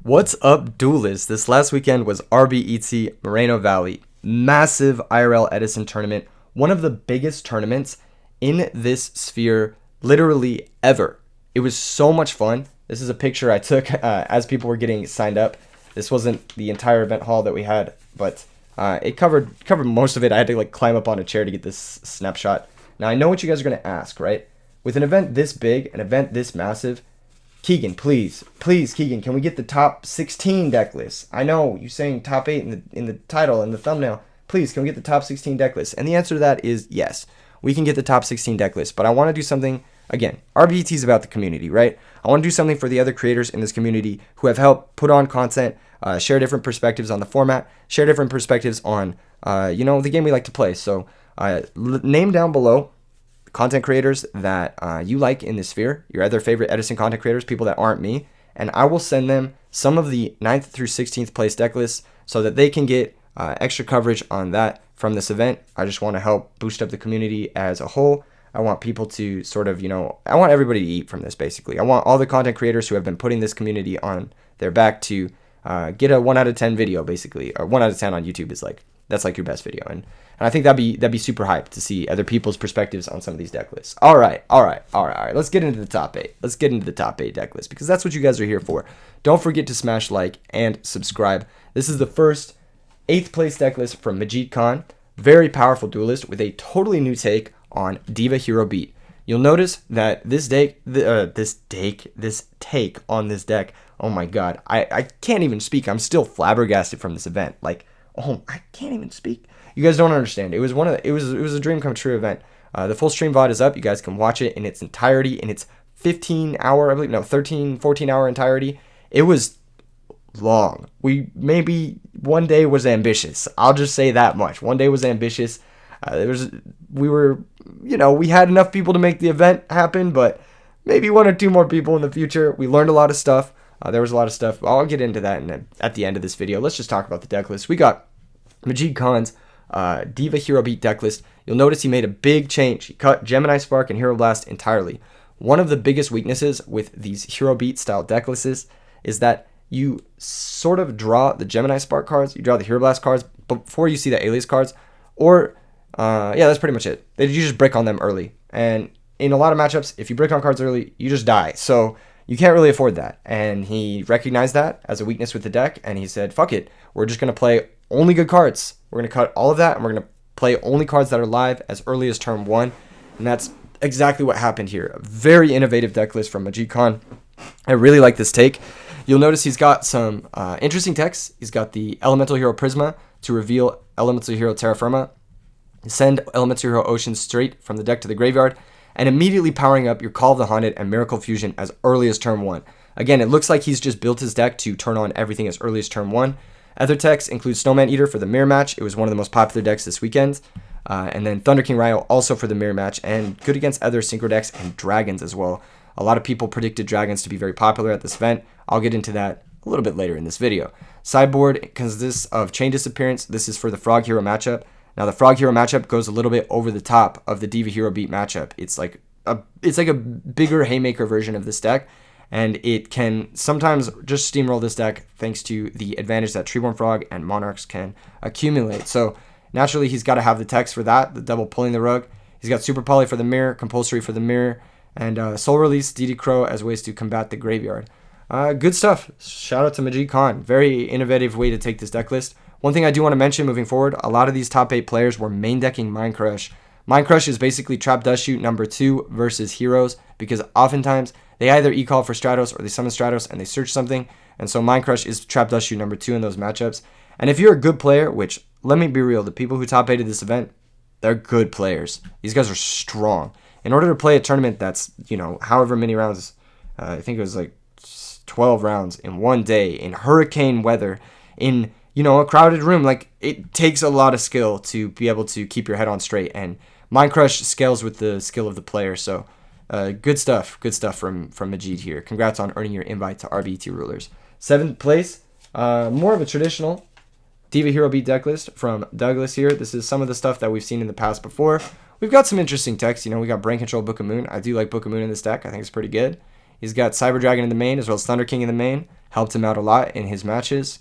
What's up, duelists? This last weekend was RBET Moreno Valley. Massive IRL Edison tournament. One of the biggest tournaments in this sphere, literally ever. It was so much fun. This is a picture I took as people were getting signed up. This wasn't the entire event hall that we had, but it covered most of it. I had to climb up on a chair to get this snapshot. Now I know what you guys are gonna ask, right? With an event this big, an event this massive, Keegan, please, Keegan, can we get the top 16 deck lists? I know you're saying top 8 in the title and the thumbnail. Please, can we get the top 16 deck lists? And the answer to that is yes. We can get the top 16 deck lists, but I want to do something. Again, RBT is about the community, right? I want to do something for the other creators in this community who have helped put on content, share different perspectives on the format, share different perspectives on, the game we like to play. So name down below content creators that you like in this sphere, your other favorite Edison content creators, people that aren't me, and I will send them some of the 9th through 16th place deck lists so that they can get extra coverage on that from this event. I just want to help boost up the community as a whole. I want people to sort of, I want everybody to eat from this, basically. I want all the content creators who have been putting this community on their back to get a 1 out of 10 video, basically. Or 1 out of 10 on YouTube is that's your best video. And I think that'd be super hype to see other people's perspectives on some of these deck lists. All right. Let's get into the top 8. Let's get into the top 8 deck lists because that's what you guys are here for. Don't forget to smash like and subscribe. This is the first 8th place deck list from Majid Khan. Very powerful duelist with a totally new take on Diva Hero Beat. You'll notice that this take on this deck, oh my god, I can't even speak. I'm still flabbergasted from this event. I can't even speak. You guys don't understand. It was it was a dream come true event. The full stream VOD is up. You guys can watch it in its entirety, in its 14 hour entirety. It was long. Maybe one day was ambitious. I'll just say that much. One day was ambitious. We had enough people to make the event happen, but maybe 1 or 2 more people in the future. We learned a lot of stuff. There was a lot of stuff. I'll get into that at the end of this video. Let's just talk about the deck list. We got Majid Khan's Diva Hero Beat deck list. You'll notice he made a big change. He cut Gemini Spark and Hero Blast entirely. One of the biggest weaknesses with these Hero Beat style deck lists is that you sort of draw the Gemini Spark cards, you draw the Hero Blast cards before you see the Alias cards, or that's pretty much it. You just brick on them early. And in a lot of matchups, if you brick on cards early, you just die. So you can't really afford that. And he recognized that as a weakness with the deck, and he said, fuck it. We're just going to play only good cards. We're going to cut all of that, and we're going to play only cards that are live as early as turn 1. And that's exactly what happened here. A very innovative deck list from Majid Khan. I really like this take. You'll notice he's got some interesting text. He's got the Elemental Hero Prisma to reveal Elemental Hero Terra Firma, send Elemental Hero Ocean straight from the deck to the graveyard, and immediately powering up your Call of the Haunted and Miracle Fusion as early as turn 1. Again, it looks like he's just built his deck to turn on everything as early as turn 1. Other techs include Snowman Eater for the mirror match. It was one of the most popular decks this weekend. And then Thunder King Ryo also for the mirror match, and good against other synchro decks and dragons as well. A lot of people predicted dragons to be very popular at this event. I'll get into that a little bit later in this video. Sideboard consists of Chain Disappearance. This is for the Frog Hero matchup. Now the Frog Hero matchup goes a little bit over the top of the Diva Hero Beat matchup. It's like a bigger Haymaker version of this deck, and it can sometimes just steamroll this deck thanks to the advantage that Treeborn Frog and Monarchs can accumulate. So naturally he's got to have the text for that, the double pulling the rug. He's got Super Poly for the mirror, Compulsory for the mirror, and Soul Release, DD Crow as ways to combat the graveyard. Good stuff. Shout out to Majid Khan. Very innovative way to take this deck list. One thing I do want to mention moving forward, a lot of these top 8 players were main decking Mind Crush. Mind Crush is basically Trap Dust Shoot number 2 versus Heroes, because oftentimes they either e-call for Stratos or they summon Stratos and they search something, and so Mind Crush is Trap Dust Shoot number 2 in those matchups. And if you're a good player, which, let me be real, the people who top 8'd this event, they're good players. These guys are strong. In order to play a tournament that's, however many rounds, I think it was 12 rounds in one day, in hurricane weather, in a crowded room, it takes a lot of skill to be able to keep your head on straight, and Mind Crush scales with the skill of the player. So good stuff from Majid here. Congrats on earning your invite to RBET Rulers. 7th place, more of a traditional Diva Hero Beat deck list from Douglas here. This is some of the stuff that we've seen in the past before. We've got some interesting techs. We got Brain Control, Book of Moon. I do like Book of Moon in this deck. I think it's pretty good. He's got Cyber Dragon in the main, as well as Thunder King in the main. helped him out a lot in his matches.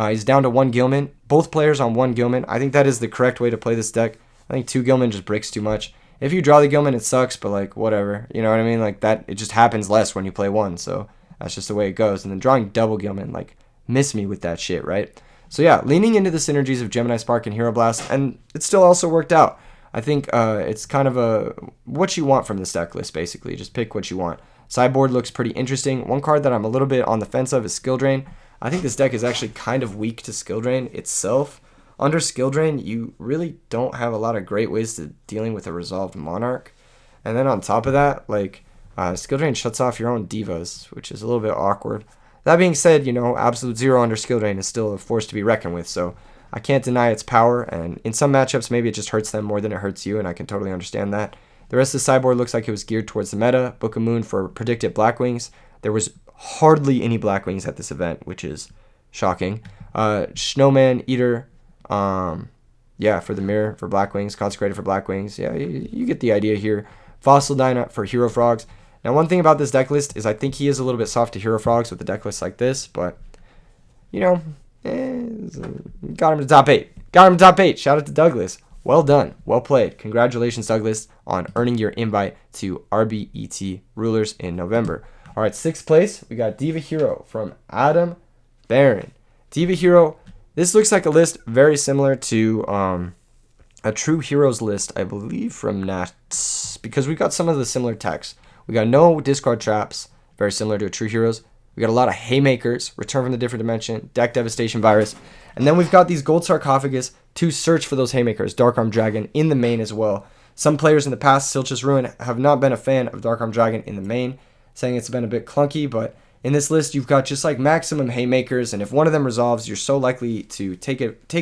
He's down to 1 Gilman. Both players on 1 Gilman. I think that is the correct way to play this deck. I think 2 Gilman just breaks too much. If you draw the Gilman, it sucks, but like whatever. You know what I mean? Like that, it just happens less when you play 1. So that's just the way it goes. And then drawing double Gilman, like miss me with that shit, right? So yeah, leaning into the synergies of Gemini Spark and Hero Blast, and it still also worked out. I think it's kind of what you want from this deck list, basically. Just pick what you want. Sideboard looks pretty interesting. One card that I'm a little bit on the fence of is Skill Drain. I think this deck is actually kind of weak to Skill Drain itself. Under Skill Drain, you really don't have a lot of great ways to dealing with a Resolved Monarch. And then on top of that, like Skill Drain shuts off your own Divas, which is a little bit awkward. That being said, you know, Absolute Zero under Skill Drain is still a force to be reckoned with, so I can't deny its power, and in some matchups, maybe it just hurts them more than it hurts you, and I can totally understand that. The rest of the sideboard looks like it was geared towards the meta. Book of Moon for predicted Blackwings. There was hardly any Blackwings at this event, which is shocking. Snowman Eater, yeah, for the mirror for Blackwings. Consecrated for Blackwings. Yeah, you get the idea here. Fossil Dyna for Hero Frogs. Now, one thing about this deck list is I think he is a little bit soft to Hero Frogs with a deck list like this, but, you know, got him to top 8. Got him to top 8. Shout out to Douglas. Well done. Well played. Congratulations, Douglas, on earning your invite to RBET Rulers in November. All right, 6th place, we got Diva Hero from Adam Barron. Diva Hero, this looks like a list very similar to a True Heroes list, I believe, from Nats, because we got some of the similar text. We got no discard traps, very similar to a True Heroes. We got a lot of Haymakers, Return from the Different Dimension, Deck Devastation Virus. And then we've got these Gold Sarcophagus to search for those Haymakers, Dark Arm Dragon in the main as well. Some players in the past, Silchus Ruin, have not been a fan of Dark Arm Dragon in the main, saying it's been a bit clunky, but in this list you've got just like maximum Haymakers, and if one of them resolves, you're so likely to take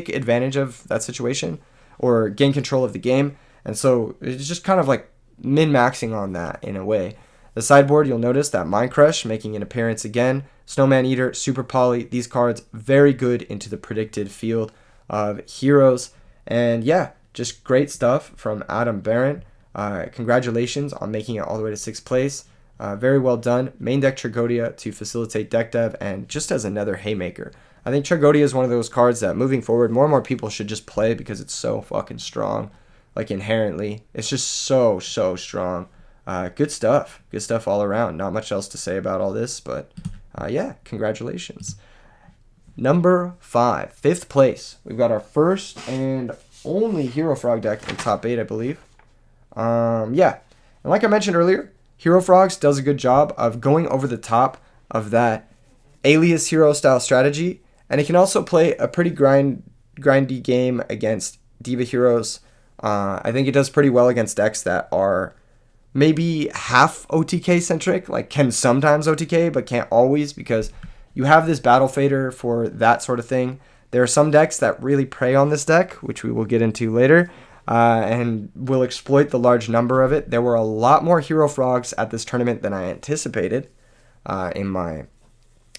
advantage of that situation or gain control of the game. And so it's just kind of like min-maxing on that in a way. The sideboard, you'll notice that Mind Crush making an appearance again. Snowman Eater, Super Poly, these cards very good into the predicted field of heroes. And yeah, just great stuff from Adam Barron. Congratulations on making it all the way to 6th place. Very well done. Main deck Tragodia to facilitate deck dev and just as another Haymaker. I think Tragodia is one of those cards that moving forward, more and more people should just play because it's so fucking strong. Like inherently, it's just so strong. Good stuff. Good stuff all around. Not much else to say about all this, but yeah, congratulations. Number 5, 5th place. We've got our first and only Hero Frog deck in top 8, I believe. Yeah, and like I mentioned earlier, Hero Frogs does a good job of going over the top of that Alias Hero style strategy, and it can also play a pretty grindy game against Diva Heroes. I think it does pretty well against decks that are maybe half OTK centric, like can sometimes OTK but can't always, because you have this Battle Fader for that sort of thing. There are some decks that really prey on this deck, which we will get into later, and will exploit the large number of it. There were a lot more Hero Frogs at this tournament than I anticipated in my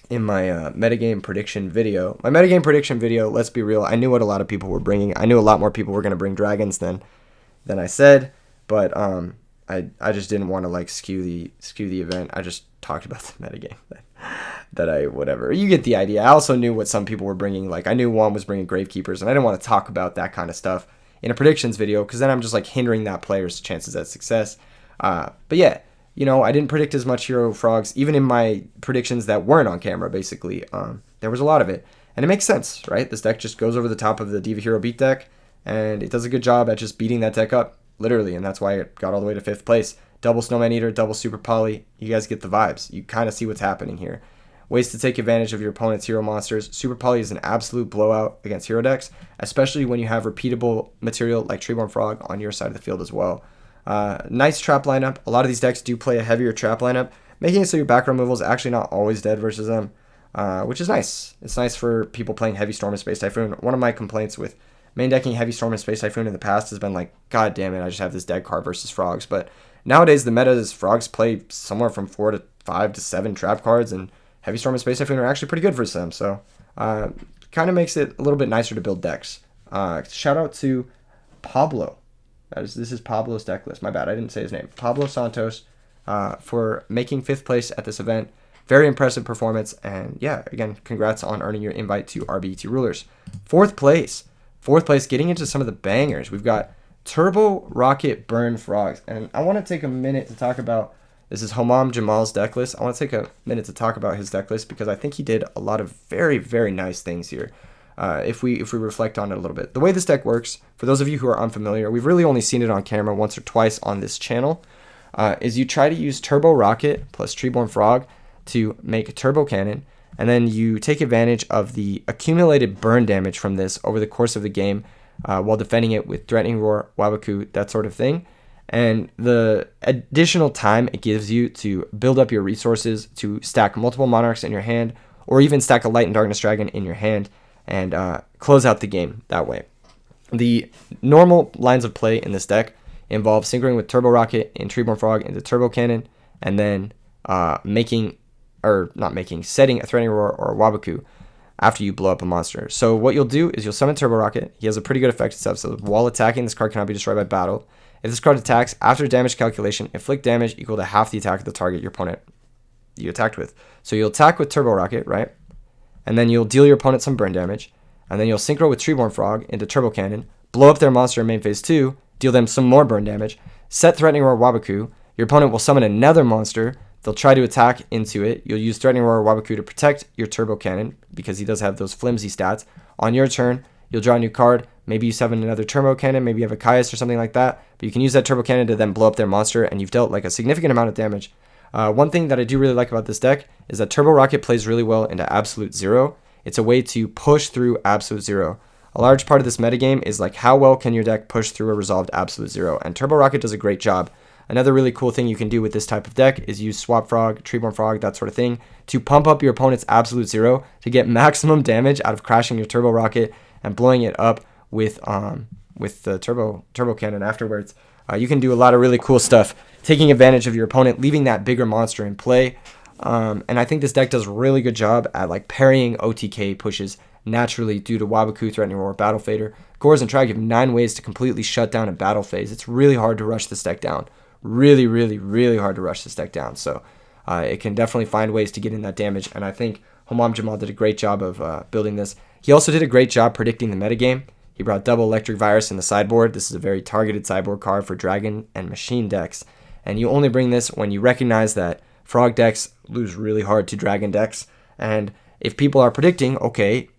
metagame prediction video. My metagame prediction video, let's be real, I knew what a lot of people were bringing. I knew a lot more people were going to bring dragons than I said, but I just didn't want to like skew the event. I just talked about the metagame that I whatever. You get the idea. I also knew what some people were bringing. Like I knew one was bringing Gravekeepers, and I didn't want to talk about that kind of stuff in a predictions video because then I'm just like hindering that player's chances at success. But yeah, you know, I didn't predict as much Hero Frogs even in my predictions that weren't on camera. Basically, there was a lot of it, and it makes sense, right? This deck just goes over the top of the Diva Hero beat deck, and it does a good job at just beating that deck up. Literally, and that's why it got all the way to 5th place. Double Snowman Eater, double Super Poly. You guys get the vibes. You kind of see what's happening here. Ways to take advantage of your opponent's hero monsters. Super Poly is an absolute blowout against hero decks, especially when you have repeatable material like Treeborn Frog on your side of the field as well. Nice trap lineup. A lot of these decks do play a heavier trap lineup, making it so your back removal is actually not always dead versus them, which is nice. It's nice for people playing Heavy Storm and Space Typhoon. One of my complaints with main decking Heavy Storm and Space Typhoon in the past has been like, God damn it, I just have this dead card versus Frogs. But nowadays the meta is Frogs play somewhere from 4 to 5 to 7 trap cards, and Heavy Storm and Space Typhoon are actually pretty good for them. So kind of makes it a little bit nicer to build decks. Shout out to Pablo. This is Pablo's deck list. My bad, I didn't say his name. Pablo Santos for making 5th place at this event. Very impressive performance. And yeah, again, congrats on earning your invite to RBET Rulers. Fourth place, getting into some of the bangers. We've got Turbo Rocket Burn Frogs. And I want to take a minute to talk about, this is Homam Jamal's deck list. I want to take a minute to talk about his deck list because I think he did a lot of very, very nice things here. If we reflect on it a little bit. The way this deck works, for those of you who are unfamiliar, we've really only seen it on camera once or twice on this channel, is you try to use Turbo Rocket plus Treeborn Frog to make a Turbo Cannon, and then you take advantage of the accumulated burn damage from this over the course of the game while defending it with Threatening Roar, Wabaku, that sort of thing. And the additional time it gives you to build up your resources, to stack multiple Monarchs in your hand, or even stack a Light and Darkness Dragon in your hand, and close out the game that way. The normal lines of play in this deck involve synchroning with Turbo Rocket and Treeborn Frog into Turbo Cannon, and then setting a Threatening Roar or a Wabaku after you blow up a monster. So what you'll do is you'll summon Turbo Rocket. He has a pretty good effect and stuff, so while attacking, this card cannot be destroyed by battle. If this card attacks, after damage calculation, inflict damage equal to half the attack of the target your opponent you attacked with. So you'll attack with Turbo Rocket, right? And then you'll deal your opponent some burn damage, and then you'll synchro with Treeborn Frog into Turbo Cannon, blow up their monster in main phase 2, deal them some more burn damage, set Threatening Roar Wabaku. Your opponent will summon another monster. They'll try to attack into it. You'll use Threatening Roar Wabaku to protect your Turbo Cannon because he does have those flimsy stats. On your turn, you'll draw a new card. Maybe you summon another Turbo Cannon. Maybe you have a Caius or something like that. But you can use that Turbo Cannon to then blow up their monster, and you've dealt like a significant amount of damage. One thing that I do really like about this deck is that Turbo Rocket plays really well into Absolute Zero. It's a way to push through Absolute Zero. A large part of this metagame is like how well can your deck push through a resolved Absolute Zero, and Turbo Rocket does a great job. Another really cool thing you can do with this type of deck is use Swap Frog, Treeborn Frog, that sort of thing, to pump up your opponent's Absolute Zero to get maximum damage out of crashing your Turbo Rocket and blowing it up with the Turbo Cannon afterwards. You can do a lot of really cool stuff, taking advantage of your opponent, leaving that bigger monster in play. And I think this deck does a really good job at like parrying OTK pushes naturally due to Wabaku, Threatening Roar, Battle Fader. Gores and Try give 9 ways to completely shut down a battle phase. It's really hard to rush this deck down. Really, really, really hard to rush this deck down. So it can definitely find ways to get in that damage. And I think Homam Jamal did a great job of building this. He also did a great job predicting the metagame. He brought double Electric Virus in the sideboard. This is a very targeted sideboard card for Dragon and Machine decks. And you only bring this when you recognize that Frog decks lose really hard to Dragon decks. And if people are predicting, okay,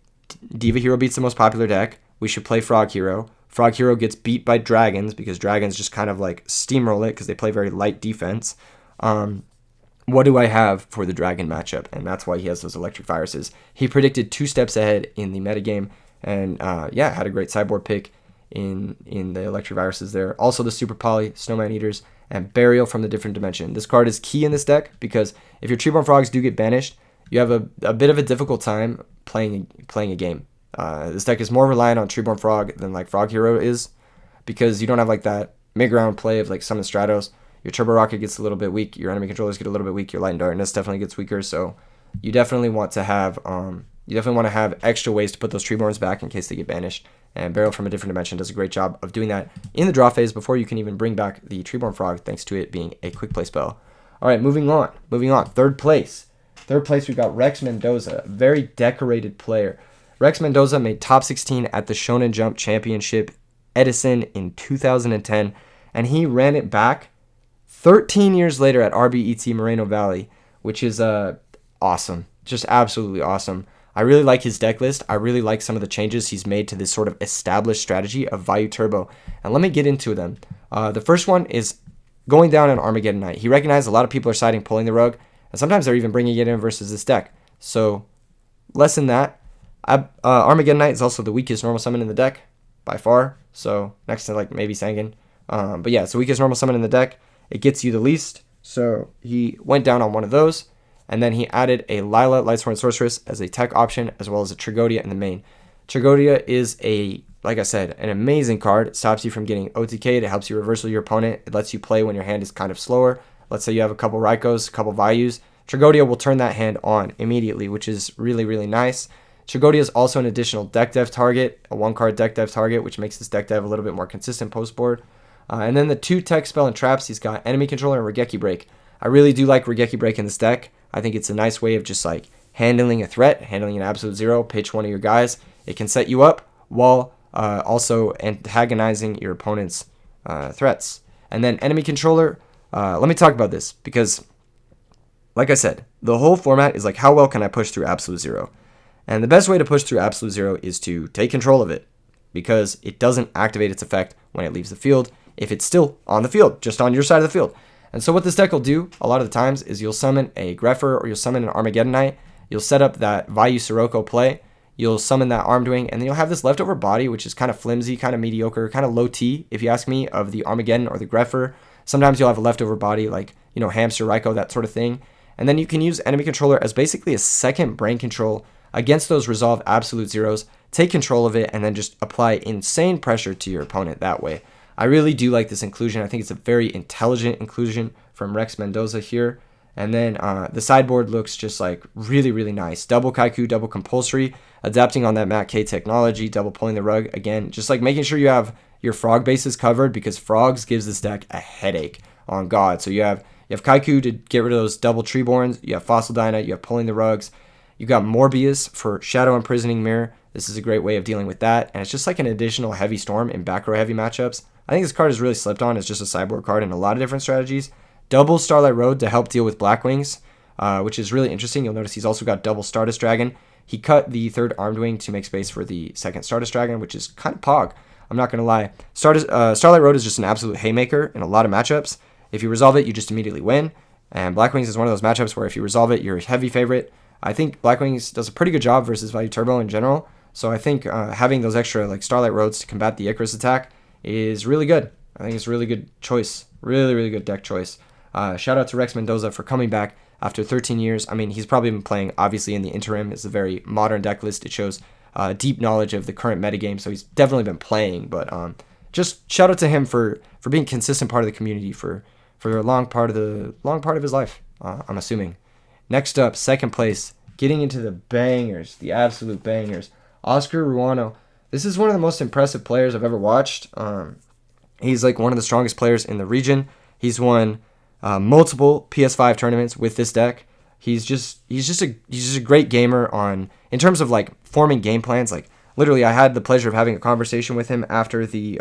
Diva Hero beats the most popular deck, we should play Frog Hero. Frog Hero gets beat by Dragons because Dragons just kind of like steamroll it because they play very light defense. What do I have for the Dragon matchup? And that's why he has those Electric Viruses. He predicted 2 steps ahead in the metagame. And had a great sideboard pick in the Electric Viruses there. Also the Super Poly, Snowman Eaters, and Burial from the Different Dimension. This card is key in this deck because if your Treeborn Frogs do get banished, you have a bit of a difficult time playing a game. This deck is more reliant on Treeborn Frog than like Frog Hero is because you don't have like that mid-ground play of like Summon Stratos. Your Turbo Rocket gets a little bit weak. Your enemy controllers get a little bit weak. Your Light and Darkness definitely gets weaker. So you definitely want to have extra ways to put those Treeborns back in case they get banished. And Burial from a Different Dimension does a great job of doing that in the draw phase before you can even bring back the Treeborn Frog, thanks to it being a quick play spell. All right, moving on. Third place, we've got Rex Mendoza, a very decorated player. Rex Mendoza made top 16 at the Shonen Jump Championship Edison in 2010, and he ran it back 13 years later at RBET Moreno Valley, which is awesome. Just absolutely awesome. I really like his deck list. I really like some of the changes he's made to this sort of established strategy of Vayu Turbo. And let me get into them. The first one is going down on Armageddon Knight. He recognized a lot of people are siding pulling the rug, and sometimes they're even bringing it in versus this deck. So, less than that. Armageddon Knight is also the weakest normal summon in the deck, by far. So, next to like maybe Sangan. But yeah, it's the weakest normal summon in the deck. It gets you the least. So, he went down on one of those. And then he added a Lila Lightsworn Sorceress as a tech option, as well as a Trigodia in the main. Trigodia is like I said, an amazing card. It stops you from getting OTK'd. It helps you reversal your opponent. It lets you play when your hand is kind of slower. Let's say you have a couple Raikos, a couple Vayus. Trigodia will turn that hand on immediately, which is really, really nice. Trigodia is also an additional deck dev target, a 1-card deck dev target, which makes this deck dev a little bit more consistent post board. And then the 2 tech spell and traps, he's got Enemy Controller and Regeki Break. I really do like Regeki Break in this deck. I think it's a nice way of just like handling a threat, handling an absolute zero. Pitch one of your guys. It can set you up while also antagonizing your opponent's threats. And then enemy controller. Let me talk about this because, like I said, the whole format is like, how well can I push through absolute zero? And the best way to push through absolute zero is to take control of it, because it doesn't activate its effect when it leaves the field if it's still on the field, just on your side of the field. And so what this deck will do a lot of the times is you'll summon a Grepher or you'll summon an Armageddonite, you'll set up that Vayu Sirocco play, you'll summon that Armed Wing, and then you'll have this leftover body, which is kind of flimsy, kind of mediocre, kind of low T, if you ask me, of the Armageddon or the Grepher. Sometimes you'll have a leftover body like, Hamster, Raikou, that sort of thing. And then you can use enemy controller as basically a second brain control against those resolve absolute zeros, take control of it, and then just apply insane pressure to your opponent that way. I really do like this inclusion. I think it's a very intelligent inclusion from Rex Mendoza here. And then the sideboard looks just like really, really nice. Double Kaiku, double compulsory, adapting on that Matt K technology, double pulling the rug. Again, just like making sure you have your frog bases covered, because frogs gives this deck a headache on God. So you have Kaiku to get rid of those double Treeborns. You have Fossil Dyna. You have pulling the rugs. You got Morbius for Shadow Imprisoning Mirror. This is a great way of dealing with that. And it's just like an additional heavy storm in back row heavy matchups. I think this card is really slept on. It's just a sideboard card in a lot of different strategies. Double Starlight Road to help deal with Blackwings, which is really interesting. You'll notice he's also got double Stardust Dragon. He cut the third Armed Wing to make space for the second Stardust Dragon, which is kind of pog. I'm not going to lie. Starlight Road is just an absolute haymaker in a lot of matchups. If you resolve it, you just immediately win. And Blackwings is one of those matchups where if you resolve it, you're a heavy favorite. I think Blackwings does a pretty good job versus Value Turbo in general. So I think having those extra like Starlight Roads to combat the Icarus attack is really good. I think it's a really good choice. Really, really good deck choice. Shout out to Rex Mendoza for coming back after 13 years. I mean, he's probably been playing, obviously, in the interim. It's a very modern deck list. It shows deep knowledge of the current metagame, so he's definitely been playing. But just shout out to him for being a consistent part of the community for a long part of his life, I'm assuming. Next up, second place, getting into the bangers, the absolute bangers. Oscar Ruano. This is one of the most impressive players I've ever watched. He's like one of the strongest players in the region. He's won multiple PS5 tournaments with this deck. He's just a great gamer in terms of like forming game plans. Like literally, I had the pleasure of having a conversation with him after the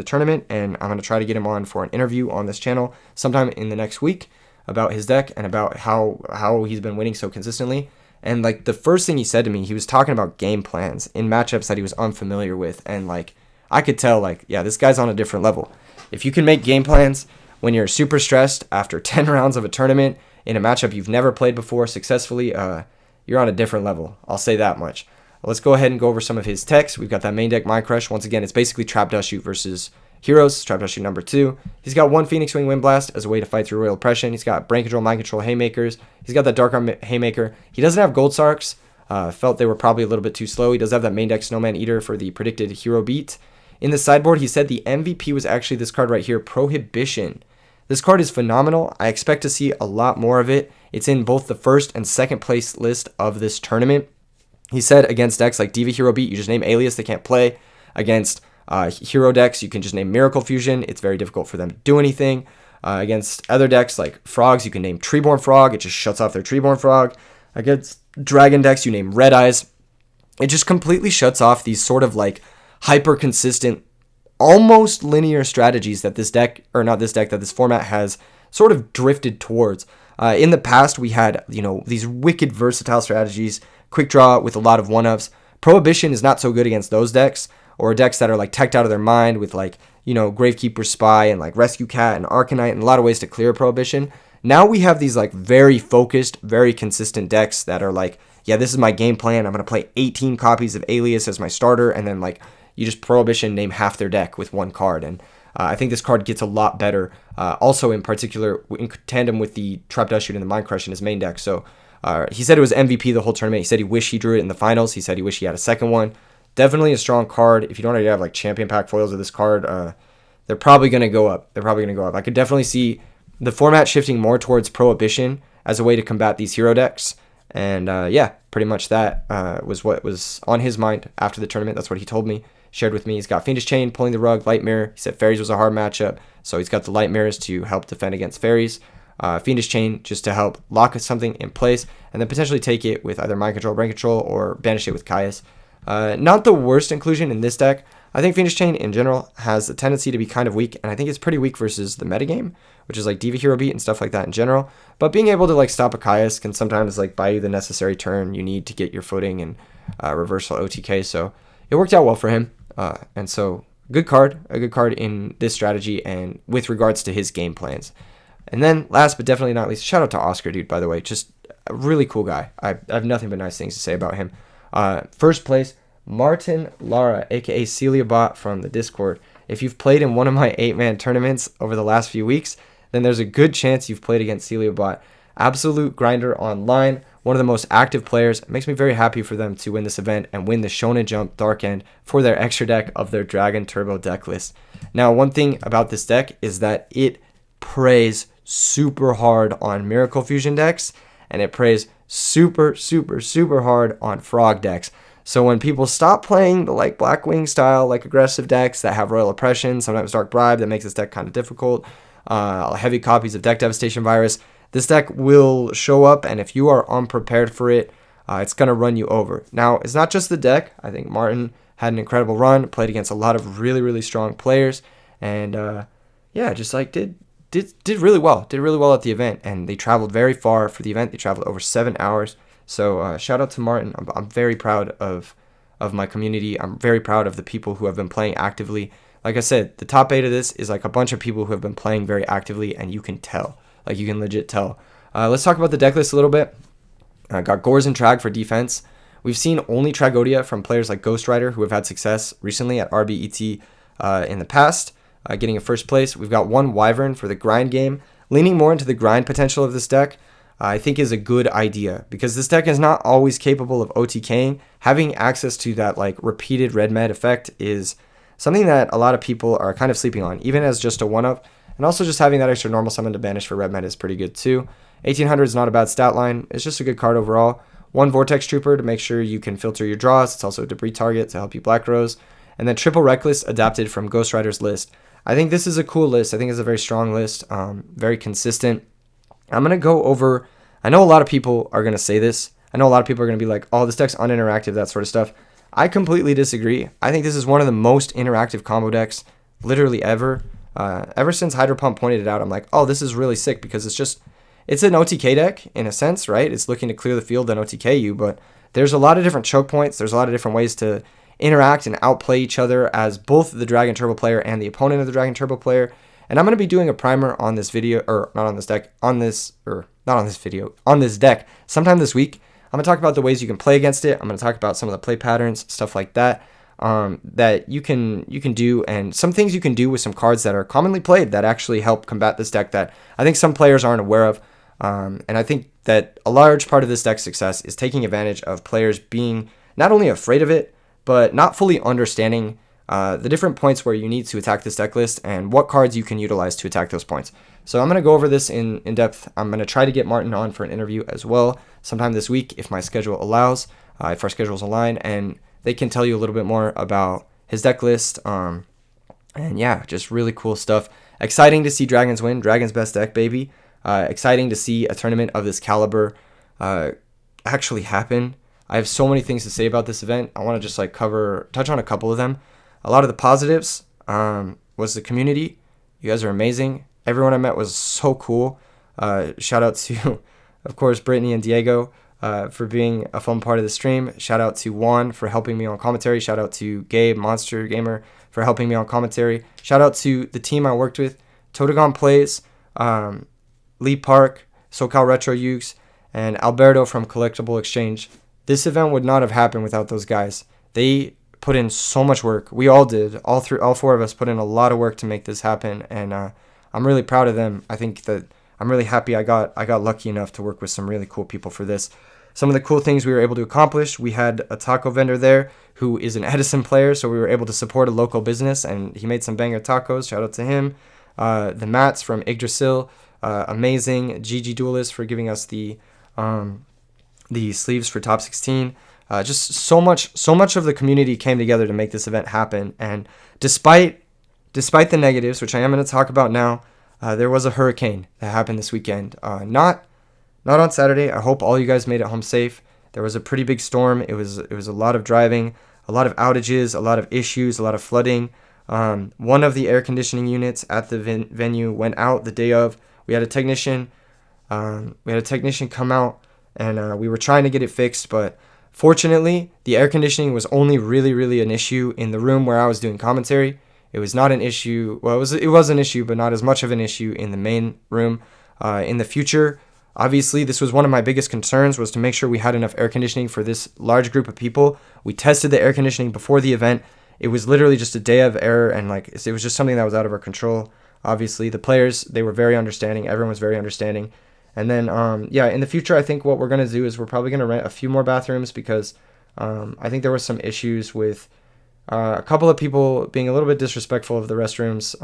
tournament, and I'm gonna try to get him on for an interview on this channel sometime in the next week about his deck and about how he's been winning so consistently. And like the first thing he said to me, he was talking about game plans in matchups that he was unfamiliar with, and like I could tell, like, yeah, this guy's on a different level. If you can make game plans when you're super stressed after 10 rounds of a tournament in a matchup you've never played before successfully, you're on a different level. I'll say that much. Let's go ahead and go over some of his techs. We've got that main deck, Mind Crush. Once again, it's basically Trap Dust Shoot versus Heroes. Trap Dust Shoot number 2. He's got one Phoenix Wing Wind Blast as a way to fight through Royal Oppression. He's got Brain Control, Mind Control, Haymakers. He's got that Dark Arm Haymaker. He doesn't have Gold Sarks. Felt they were probably a little bit too slow. He does have that main deck Snowman Eater for the predicted hero beat. In the sideboard, he said the MVP was actually this card right here, Prohibition. This card is phenomenal. I expect to see a lot more of it. It's in both the first and second place list of this tournament. He said against decks like Diva Hero Beat, you just name Alias, they can't play. Against hero decks, you can just name Miracle Fusion. It's very difficult for them to do anything. Against other decks like Frogs, you can name Treeborn Frog. It just shuts off their Treeborn Frog. Against Dragon decks, you name Red Eyes. It just completely shuts off these sort of like hyper consistent, almost linear strategies that that this format has sort of drifted towards. In the past, we had, these wicked versatile strategies, quick draw with a lot of one-ups. Prohibition is not so good against those decks, or decks that are like teched out of their mind with like, Gravekeeper Spy and like Rescue Cat and Arcanite and a lot of ways to clear Prohibition. Now we have these like very focused, very consistent decks that are like, yeah, this is my game plan. I'm going to play 18 copies of Alias as my starter, and then like you just Prohibition name half their deck with one card. And I think this card gets a lot better, also in particular in tandem with the Trap Dust Shoot and the Mind Crush in his main deck. So he said it was MVP the whole tournament. He said he wished he drew it in the finals. He said he wished he had a second one. Definitely a strong card. If you don't already have like champion pack foils of this card, they're probably going to go up. I could definitely see the format shifting more towards Prohibition as a way to combat these hero decks. And yeah, pretty much that was what was on his mind after the tournament. That's what he told me, shared with me. He's got Fiendish Chain, Pulling the Rug, Light Mirror. He said Fairies was a hard matchup, so he's got the Light Mirrors to help defend against Fairies. Fiendish Chain just to help lock something in place, and then potentially take it with either Mind Control, Brain Control, or banish it with Caius. Not the worst inclusion in this deck. I think Fiendish Chain in general has a tendency to be kind of weak, and I think it's pretty weak versus the metagame, which is like Diva Hero Beat and stuff like that in general. But being able to like stop a Caius can sometimes like buy you the necessary turn you need to get your footing and reversal OTK. So it worked out well for him. And so a good card in this strategy and with regards to his game plans. And then last but definitely not least, shout out to Oscar, dude, by the way. Just a really cool guy. I have nothing but nice things to say about him. First place, Martin Lara, aka Celia Bot from the Discord. If you've played in one of my 8-man tournaments over the last few weeks, then there's a good chance you've played against Celia Bot. Absolute grinder online, one of the most active players. It makes me very happy for them to win this event and win the Shonen Jump Dark End for their extra deck of their Dragon Turbo deck list. Now, one thing about this deck is that it preys super hard on Miracle Fusion decks, and it preys super hard on Frog decks. So when people stop playing the like Blackwing style, like aggressive decks that have Royal Oppression, sometimes Dark Bribe that makes this deck kind of difficult, heavy copies of Deck Devastation Virus, this deck will show up, and if you are unprepared for it, it's going to run you over. Now, it's not just the deck. I think Martin had an incredible run, played against a lot of really strong players, and yeah, just like did really well. Did really well at the event, and they traveled very far for the event. They traveled over 7 hours. So shout out to Martin. I'm very proud of my community. I'm very proud of the people who have been playing actively. Like I said, the top 8 of this is like a bunch of people who have been playing very actively, and you can tell. Like, you can legit tell. Let's talk about the deck list a little bit. Got Gores and Trag for defense. We've seen only Tragodia from players like Ghost Rider who have had success recently at RBET in the past, getting a first place. We've got one Wyvern for the grind game. Leaning more into the grind potential of this deck, I think is a good idea, because this deck is not always capable of OTKing. Having access to that like repeated red med effect is something that a lot of people are kind of sleeping on, even as just a 1-up. And also just having that extra normal summon to banish for red med is pretty good too. 1800 is not a bad stat line. It's just a good card overall. One Vortex Trooper to make sure you can filter your draws. It's also a debris target to help you Black Rose. And then Triple Reckless adapted from Ghost Rider's list. I think this is a cool list. I think it's a very strong list, very consistent. I'm going to go over, I know a lot of people are going to say this. I know a lot of people are going to be like, oh, this deck's uninteractive, that sort of stuff. I completely disagree. I think this is one of the most interactive combo decks literally ever. Ever since Hydro Pump pointed it out, I'm like, oh, this is really sick, because it's an OTK deck in a sense, right? It's looking to clear the field and OTK you, but there's a lot of different choke points. There's a lot of different ways to interact and outplay each other as both the Dragon Turbo player and the opponent of the Dragon Turbo player. And I'm going to be doing a primer on this video, or not on this deck, on this deck sometime this week. I'm going to talk about the ways you can play against it. I'm going to talk about some of the play patterns, stuff like that, that you can do, and some things you can do with some cards that are commonly played that actually help combat this deck that I think some players aren't aware of. And I think that a large part of this deck's success is taking advantage of players being not only afraid of it, but not fully understanding the different points where you need to attack this deck list and what cards you can utilize to attack those points. So I'm going to go over this in depth. I'm going to try to get Martin on for an interview as well sometime this week if my schedule allows, if our schedules align, and they can tell you a little bit more about his deck list. And yeah, just really cool stuff. Exciting to see Dragons win. Dragons best deck, baby. Exciting to see a tournament of this caliber actually happen. I have so many things to say about this event. I want to just like touch on a couple of them. A lot of the positives was the community. You guys are amazing. Everyone I met was so cool. Shout out to, of course, Brittany and Diego for being a fun part of the stream. Shout out to Juan for helping me on commentary. Shout out to Gabe, Monster Gamer, for helping me on commentary. Shout out to the team I worked with, Totagon Plays, Lee Park, SoCal Retro Yugs, and Alberto from Collectible Exchange. This event would not have happened without those guys. They put in so much work. We all did. All four of us put in a lot of work to make this happen, and I'm really proud of them. I think that I'm really happy I got lucky enough to work with some really cool people for this. Some of the cool things we were able to accomplish, we had a taco vendor there who is an Edison player, so we were able to support a local business, and he made some banger tacos. Shout out to him. The mats from Yggdrasil, amazing. GG Duelist for giving us the sleeves for top 16. Just so much of the community came together to make this event happen. And despite the negatives, which I am going to talk about now, there was a hurricane that happened this weekend. Not on Saturday. I hope all you guys made it home safe. There was a pretty big storm. It was a lot of driving, a lot of outages, a lot of issues, a lot of flooding. One of the air conditioning units at the venue went out the day of. We had a technician. Come out, and we were trying to get it fixed, but fortunately, the air conditioning was only really an issue in the room where I was doing commentary. It was not an issue. Well, it was an issue, but not as much of an issue in the main room. In the future, obviously, this was one of my biggest concerns, was to make sure we had enough air conditioning for this large group of people. We tested the air conditioning before the event. It was literally just a day of error, and it was just something that was out of our control. Obviously, the players, they were very understanding. Everyone was very understanding. And then, in the future, I think what we're going to do is we're probably going to rent a few more bathrooms, because I think there was some issues with a couple of people being a little bit disrespectful of the restrooms,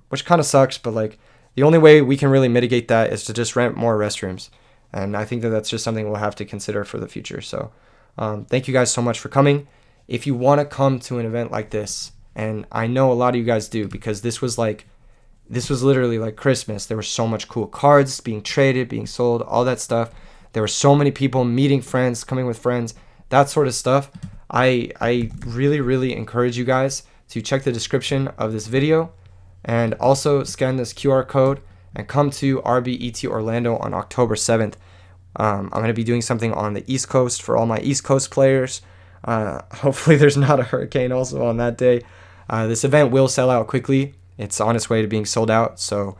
which kind of sucks, but the only way we can really mitigate that is to just rent more restrooms. And I think that that's just something we'll have to consider for the future. So thank you guys so much for coming. If you want to come to an event like this, and I know a lot of you guys do, because this was literally like Christmas. There were so much cool cards being traded, being sold, all that stuff. There were so many people meeting friends, coming with friends, that sort of stuff. I really encourage you guys to check the description of this video, and also scan this QR code and come to RBET Orlando on October 7th. I'm going to be doing something on the East Coast for all my East Coast players. Hopefully there's not a hurricane also on that day. This event will sell out quickly. It's on its way to being sold out. So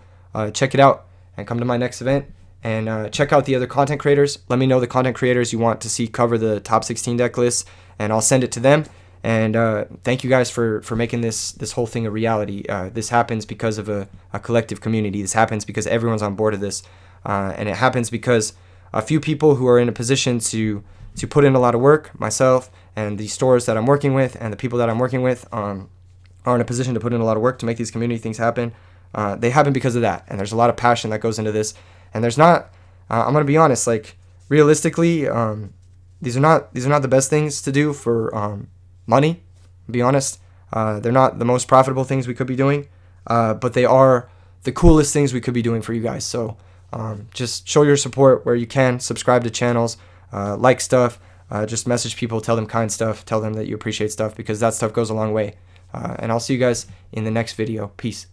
check it out and come to my next event. And check out the other content creators. Let me know the content creators you want to see cover the top 16 deck lists, and I'll send it to them. And thank you guys for making this whole thing a reality. This happens because of a collective community. This happens because everyone's on board of this. And it happens because a few people who are in a position to put in a lot of work, myself and the stores that I'm working with and the people that I'm working with, are in a position to put in a lot of work to make these community things happen. They happen because of that. And there's a lot of passion that goes into this. And there's not, I'm going to be honest, realistically, these are not the best things to do for money, to be honest. They're not the most profitable things we could be doing, but they are the coolest things we could be doing for you guys. So just show your support where you can. Subscribe to channels, like stuff, just message people, tell them kind stuff, tell them that you appreciate stuff, because that stuff goes a long way. And I'll see you guys in the next video. Peace.